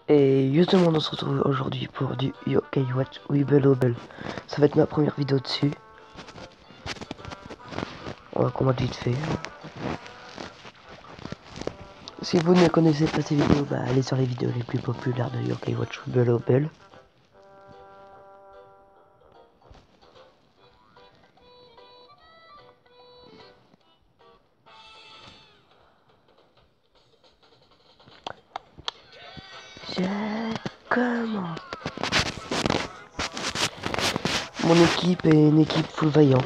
Et justement, on se retrouve aujourd'hui pour du Yokai Watch Wibble. Ça va être ma première vidéo dessus. On va commander vite fait. Si vous ne connaissez pas ces vidéos, bah allez sur les vidéos les plus populaires de Yokai Watch Wibble. Je commence. Mon équipe est une équipe full vaillant.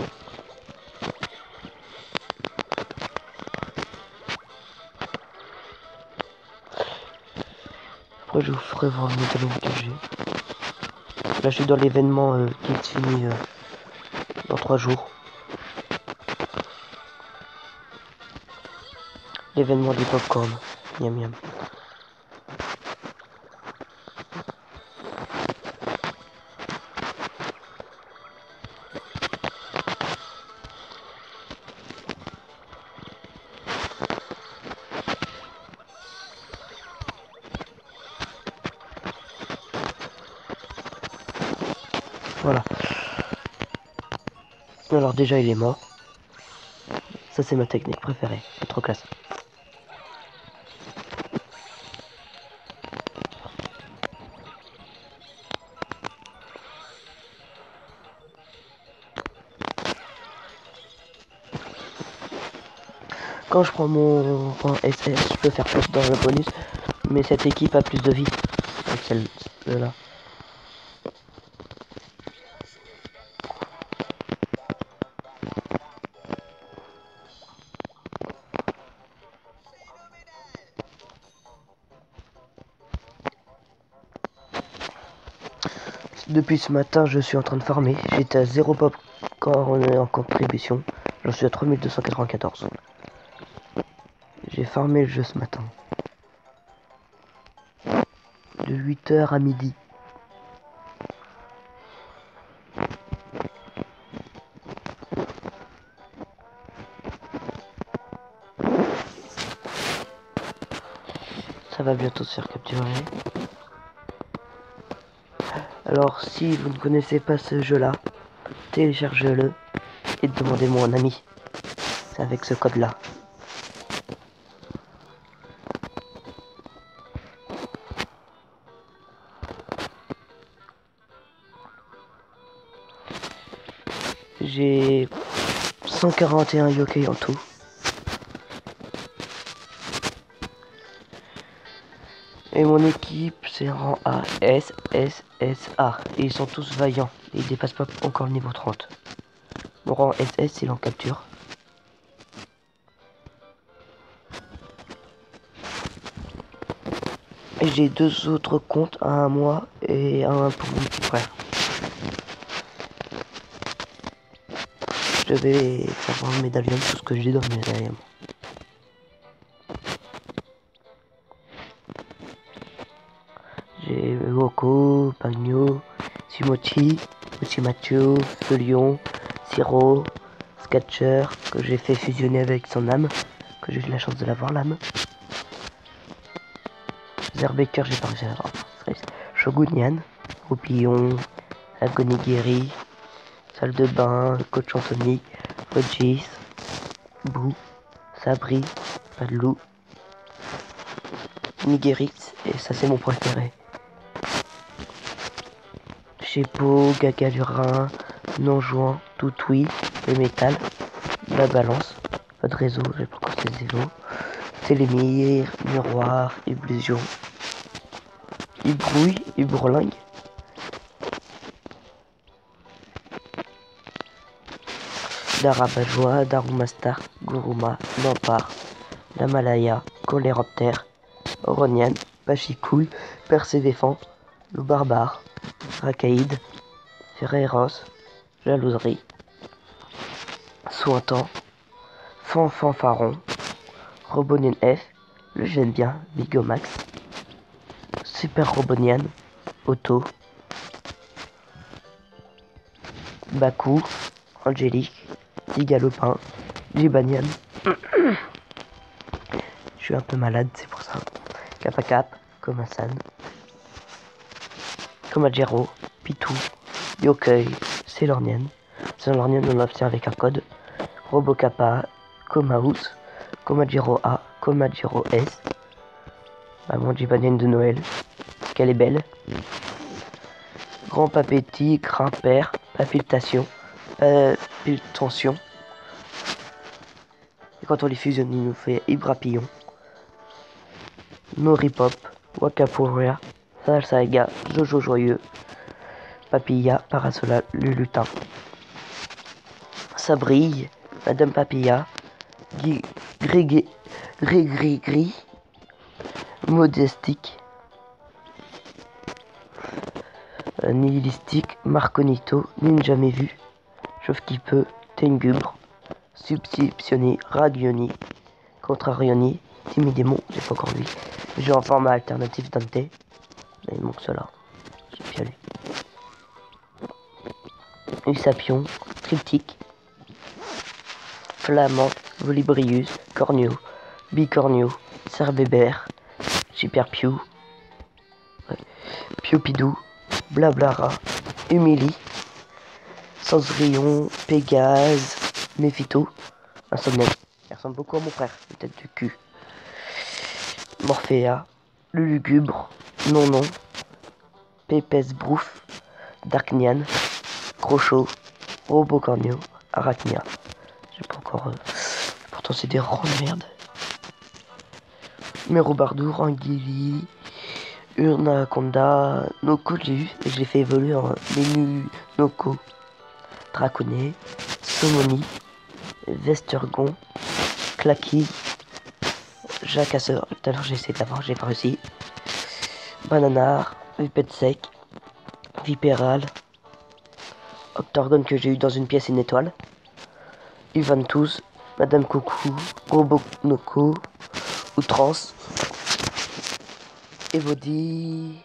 Après je vous ferai voir le médaillon que j'ai. Là je suis dans l'événement qui se finit dans 3 jours. L'événement du popcorn. Miam miam. Voilà. Alors déjà il est mort. Ça c'est ma technique préférée. C'est trop classe. Quand je prends mon rang SS, je peux faire plus dans le bonus. Mais cette équipe a plus de vie. Avec celle-là. Depuis ce matin, je suis en train de farmer. J'étais à 0 popcorn en contribution. J'en suis à 3294. J'ai farmé le jeu ce matin. De 8h à midi. Ça va bientôt se faire capturer. Alors, si vous ne connaissez pas ce jeu-là, téléchargez-le et demandez-moi un ami. C'est avec ce code-là. J'ai 141 yokai en tout. Et mon équipe, c'est rang A, S, S, S, A. Et ils sont tous vaillants. Et ils dépassent pas encore le niveau 30. Mon rang SS, il en capture. Et j'ai 2 autres comptes, un à moi et un pour mon petit frère. Je vais faire un médaillon, tout ce que j'ai dans le médaillon. J'ai Woko, Pagno, Simochi, Uchimacho, Felion, Siro, Scatcher, que j'ai fait fusionner avec son âme, que j'ai eu la chance de l'avoir l'âme. Zerbecker, j'ai pas réussi à l'avoir. Shogunian, Roupillon, Agonigiri, Salle de bain, Coach Anthony, Ojis, Bou, Sabri, Padlou, Nigerix, et ça c'est mon préféré. Chepo, Gagalurin, Non-Jouant, Toutoui, le métal, la balance, pas de réseau, j'ai pas encore ces élos, Télémire, Miroir, Illusion, Ibrouille, Ibrolingue, Darabajoa, Darumastar, Guruma, Lampard, Lamalaya, Coléroptère, Oronian, Pachikoul, Persévéfant, Loup Barbare, Racaïde, Ferreros, Jalouserie, Sointant, Fanfaron, Robonian F, le j'aime bien, Bigomax, Super Robonian, Otto, Baku, Angélique, Digalopin, Gibanian. Je suis un peu malade, c'est pour ça. Kappa Cap, Komasan, Komajiro, Pitou, Yokai, Sailor-Nian. Sailor-Nian, on l'obtient avec un code. Robocapa, Komaus, Komajiro A, Komajiro S. Maman Jibanienne de Noël, qu'elle est belle. Grand papéti, grimpère, palpitation, palpitation. Et quand on les fusionne, il nous fait Ibrapillon. Noripop, Wakapuria, Salsaiga, Jojo Joyeux, Papilla, Parasola, Lulutin. Ça brille, Madame Papilla, Gris, Modestique, Nihilistique, Marconito, Ninja Vu, Chauve qui peut, Tengubre, Substitutionné, Ragioni, Contrarioni, Timidémon, j'ai pas encore lui. J'ai en format alternatif Dante. Là, il manque cela. J'ai bien lu. Usapion, Triptyque, Flamand, Volibrius, Cornio, Bicornio, Cerbébert, Super Pew, Piopidou, Blablara, Humili, Cendrillon, Pégase, Méphito, Insomniaque. Il ressemble beaucoup à mon frère, peut-être du cul. Morphéa, le lugubre, non, Pépès Brouf, Darknian, Crochot, Robocornio, Arachnia. J'ai pas encore. Pourtant, c'est des rangs de merde. Merobardou, Anguili, Urnaconda, Noko, j'ai eu et je l'ai fait évoluer en Menu Noko, Draconnet, Somoni, Vestergon, Clacky, Jacasseur. Tout à l'heure j'ai essayé de l'avoir, j'ai pas réussi. Bananar, Vipette sec, Vipéral, Octorgone que j'ai eu dans une pièce une étoile. Uvantous, Madame Coucou, Robonoko, Outrance, Evody.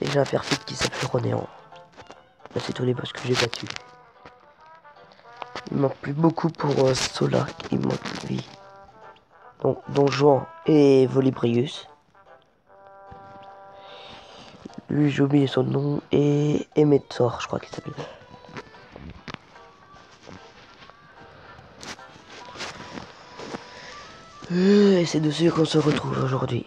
Et j'ai un perfect qui s'appelle Ronéant. Là c'est tous les boss que j'ai battus. Il manque plus beaucoup pour Solar, il manque lui. Donc Don Juan et Volibrius. Lui j'ai oublié son nom et Emetor je crois qu'il s'appelle. Et c'est dessus qu'on se retrouve aujourd'hui.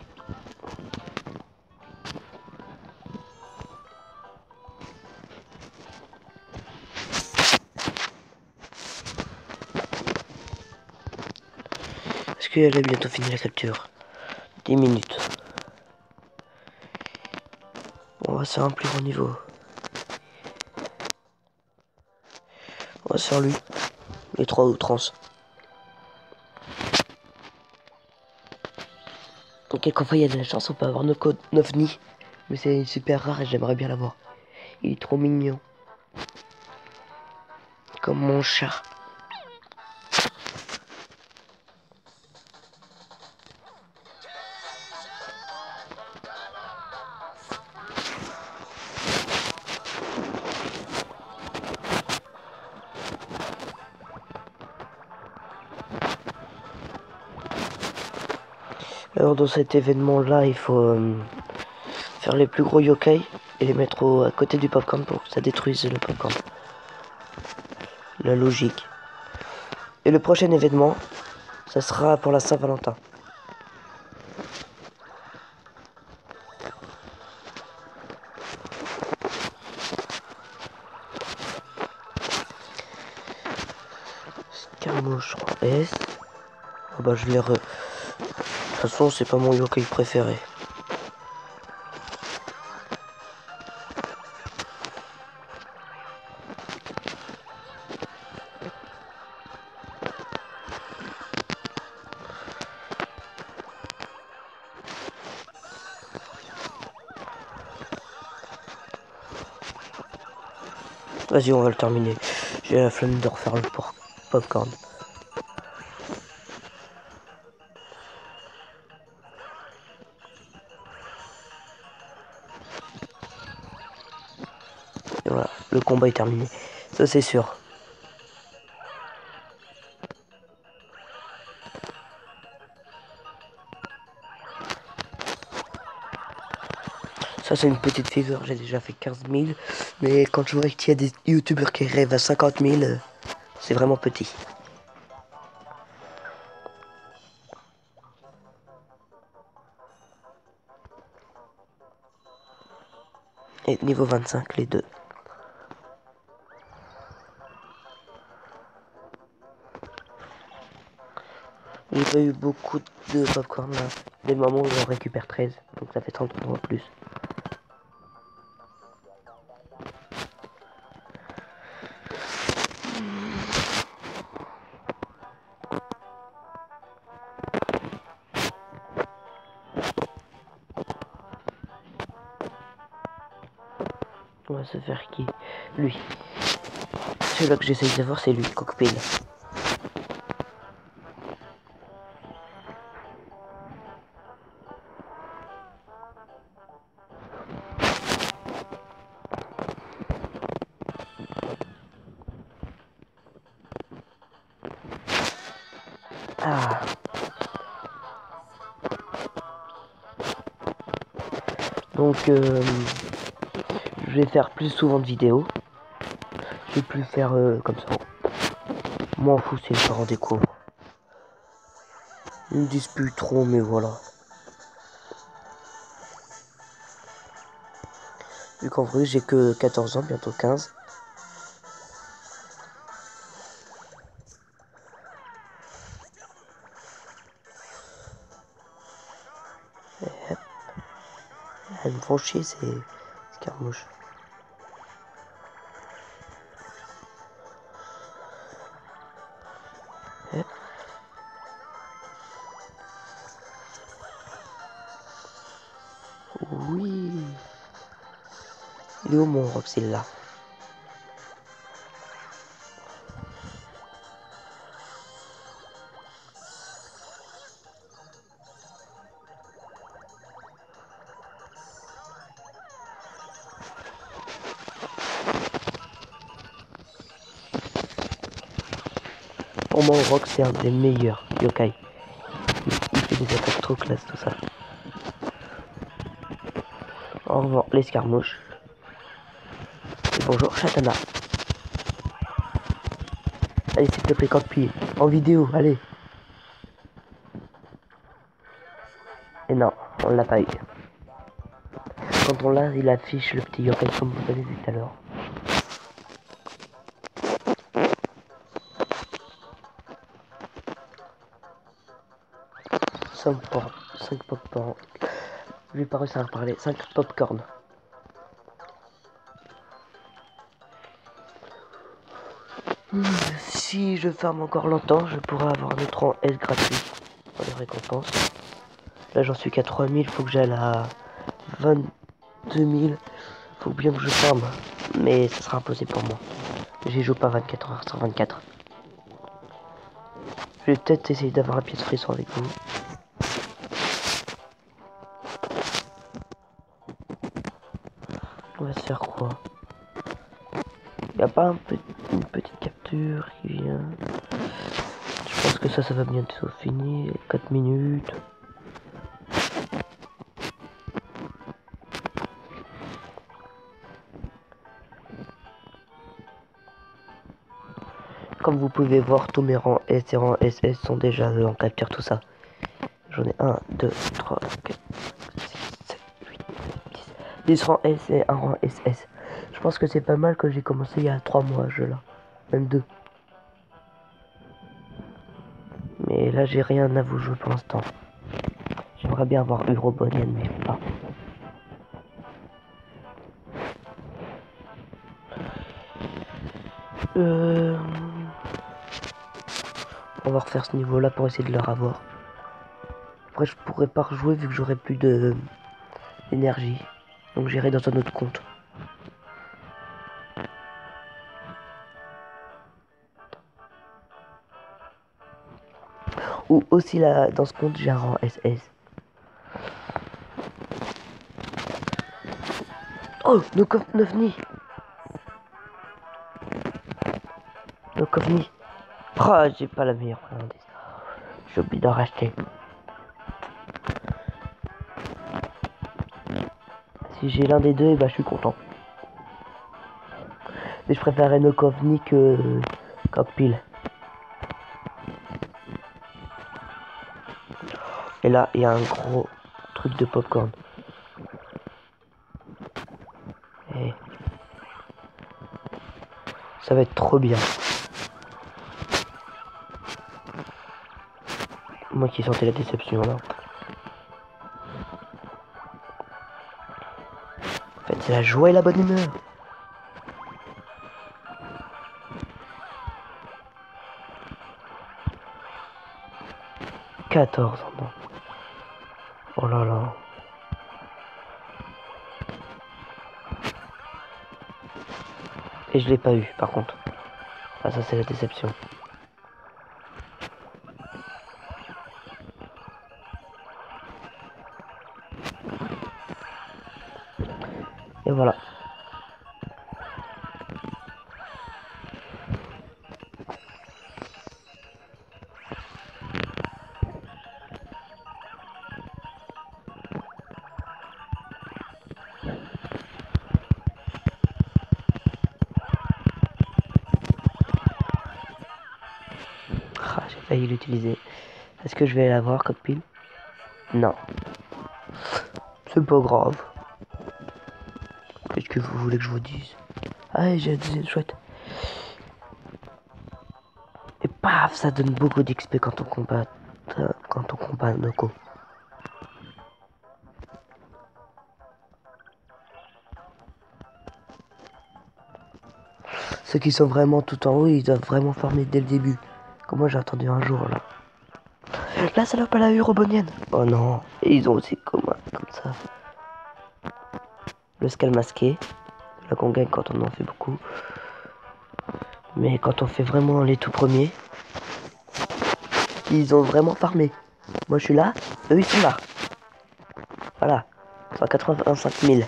Est-ce qu'elle a bientôt fini la capture? 10 minutes. On va se faire un plus grand niveau. On va se faire lui. Les 3 outrances. Donc quelquefois il y a de la chance, on peut avoir nos codes Novni. Mais c'est super rare et j'aimerais bien l'avoir. Il est trop mignon. Comme mon chat. Alors dans cet événement là il faut faire les plus gros yokai et les mettre à côté du popcorn pour que ça détruise le popcorn. La logique. Et le prochain événement, ça sera pour la Saint-Valentin. Scarmouche en S. Ah bah je l'ai re... De toute façon c'est pas mon yokai préféré. Vas-y, on va le terminer. J'ai la flemme de refaire le popcorn. Et voilà, le combat est terminé. Ça, c'est sûr. Ça c'est une petite fever, j'ai déjà fait 15 000. Mais quand je vois qu'il y a des youtubeurs qui rêvent à 50 000, c'est vraiment petit. Et niveau 25 les deux. J'ai pas eu beaucoup de popcorn là. Des moments où j'en récupère 13. Donc ça fait 33 en plus. On va se faire qui? Lui. Celui-là que j'essaye d'avoir, c'est lui, Cockpit. Ah. Donc, je vais faire plus souvent de vidéos. Je vais plus faire comme ça. M'en fous si les parents découvrent. Ils me disent plus trop, mais voilà. Vu qu'en vrai, j'ai que 14 ans, bientôt 15. Elles me font chier, ces escarmouches. Hop. Oui. Il est où mon Roxilla? Pour moi, Rox, c'est un des meilleurs yokai. Il fait des attaques trop classe, tout ça. Au revoir, l'escarmouche. Et bonjour, Chatana. Allez, s'il te plaît, Cockpit. En vidéo, allez. Et non, on l'a pas eu. Quand on l'a, il affiche le petit yokai comme vous avez vu tout à l'heure. Cinq popcorn. Je vais pas réussir à parler. 5 popcorn. Si je farme encore longtemps, je pourrais avoir un autre en S gratuit pour les récompenses. Là, j'en suis qu'à 3000. Faut que j'aille à 22 000. Faut bien que je farme. Mais ça sera impossible pour moi. J'y joue pas 24 heures sur 24. Je vais peut-être essayer d'avoir un pied de frisson avec vous. On va se faire quoi? Y a pas une petite capture qui vient? Je pense que ça va bientôt finir. 4 minutes. Comme vous pouvez voir, tous mes rangs S et rangs SS sont déjà en capture, tout ça. J'en ai 1, 2, 3, 4, 5, 6, 7, 8, 9, 10. 10 rangs S et un rang SS. Je pense que c'est pas mal que j'ai commencé il y a 3 mois, je là. Même 2. Mais là, j'ai rien à vous jouer pour l'instant. J'aimerais bien avoir Eurobonian, mais pas. On va refaire ce niveau là pour essayer de leur avoir. Après je pourrais pas rejouer vu que j'aurai plus de d'énergie. Donc j'irai dans un autre compte. Ou aussi là dans ce compte j'ai un rang SS. Oh Novni. Novni. Oh j'ai pas la meilleure friandise. J'ai oublié d'en racheter. Si j'ai l'un des deux, et bah je suis content. Mais je préférerais Nokovni que Cockpil. Et là, il y a un gros truc de popcorn. Et ça va être trop bien. Moi qui sentais la déception là. En fait, c'est la joie et la bonne humeur. « 14 ans. Oh là là. Et je l'ai pas eu par contre. Ah ça c'est la déception. Et voilà. Ah, j'ai failli l'utiliser. Est-ce que je vais l'avoir comme pile? Non. C'est pas grave. Qu'est-ce que vous voulez que je vous dise? Ah, j'ai une chouette. Et paf, ça donne beaucoup d'XP quand on combat. Quand on combat Noko. Ceux qui sont vraiment tout en haut, ils doivent vraiment farmer dès le début. Comme moi j'ai attendu un jour là. La salope elle a eu Robonienne. Oh non. Et ils ont aussi comme ça. Le scale masqué. Là qu'on gagne quand on en fait beaucoup. Mais quand on fait vraiment les tout premiers, ils ont vraiment farmé. Moi je suis là, eux ils sont là. Voilà. 185 000.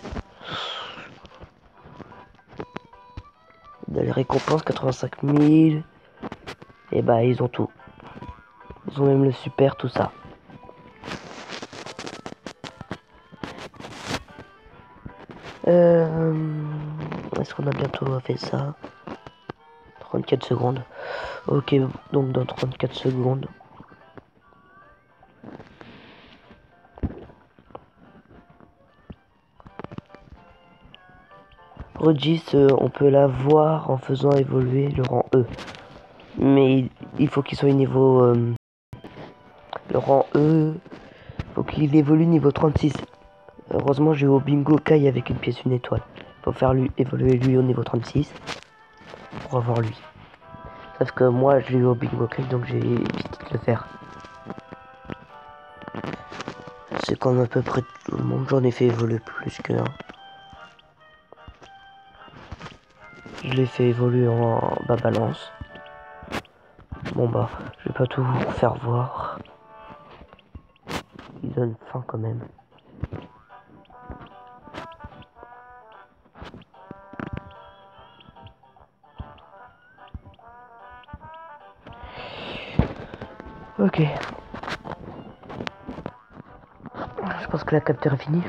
De les récompenses 85 000. Et bah ils ont tout. Ils ont même le super, tout ça. Est-ce qu'on a bientôt fait ça? 34 secondes. Ok, donc dans 34 secondes. Regis, on peut la voir en faisant évoluer le rang E. Mais il faut qu'il soit niveau... le rang E, faut qu'il évolue niveau 36. Heureusement, j'ai eu au bingo Kai avec une pièce, une étoile. Faut faire lui évoluer lui au niveau 36 pour avoir lui. Sauf que moi, je l'ai eu au bingo Kai, donc j'ai évité de le faire. C'est comme à peu près tout le monde, j'en ai fait évoluer plus qu'un. Je l'ai fait évoluer en bas balance. Bon bah, je vais pas tout vous faire voir. Il donne faim quand même. Ok. Je pense que la capture est finie.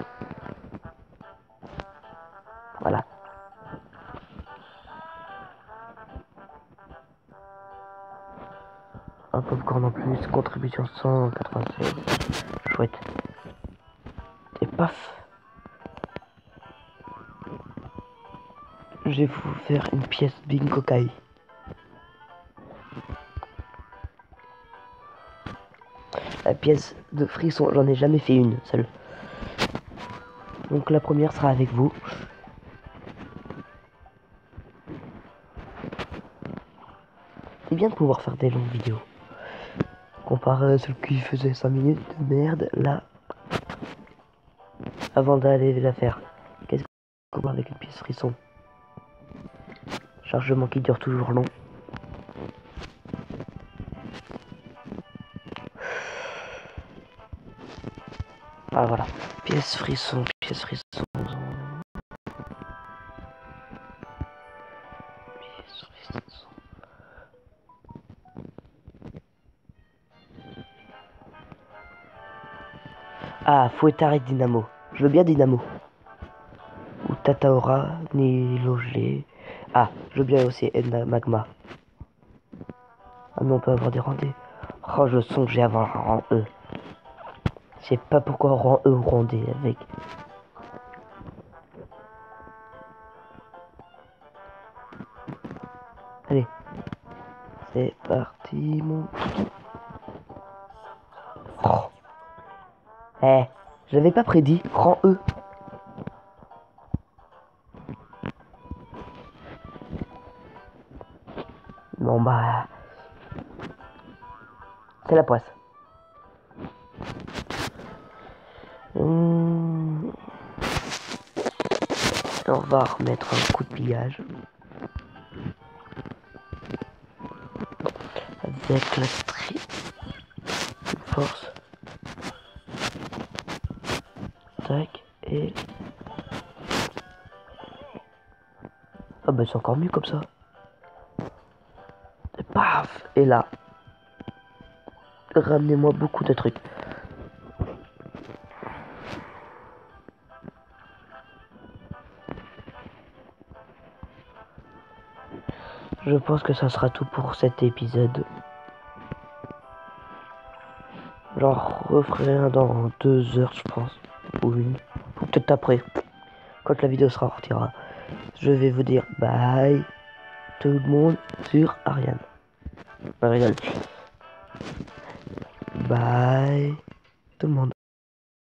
Voilà. Un popcorn en plus, contribution 196. Chouette. Et paf. Je vais vous faire une pièce bingo kai. La pièce de frisson, j'en ai jamais fait une seule. Donc la première sera avec vous. C'est bien de pouvoir faire des longues vidéos. Comparé à celle qui faisait 5 minutes de merde, là. Avant d'aller la faire. Qu'est-ce qu'on voit avec une pièce frisson? Chargement qui dure toujours long. Ah voilà. Pièce frisson, pièce frisson. Pièce frisson. Ah, Fouettard et Dynamo. Je veux bien Dynamo. Tataora, ni l'eau gelée. Ah, je veux bien aussi Enda Magma. Ah mais on peut avoir des rendez. Oh, je songeais avoir un rang E. Je sais pas pourquoi rang E ou rang D avec. Allez, c'est parti mon kiki. Oh. Eh, j'avais pas prédit rang E. Bon bah, c'est la poisse. On va remettre un coup de pillage. Avec la force. Tac, et... Ah bah c'est encore mieux comme ça. Et paf. Et là, ramenez-moi beaucoup de trucs. Je pense que ça sera tout pour cet épisode. J'en referai un dans 2 heures, je pense. Ou une. Ou peut-être après. Quand la vidéo sera retirée. Je vais vous dire bye. Tout le monde sur Ariane. Ariane. Bye. Tout le monde.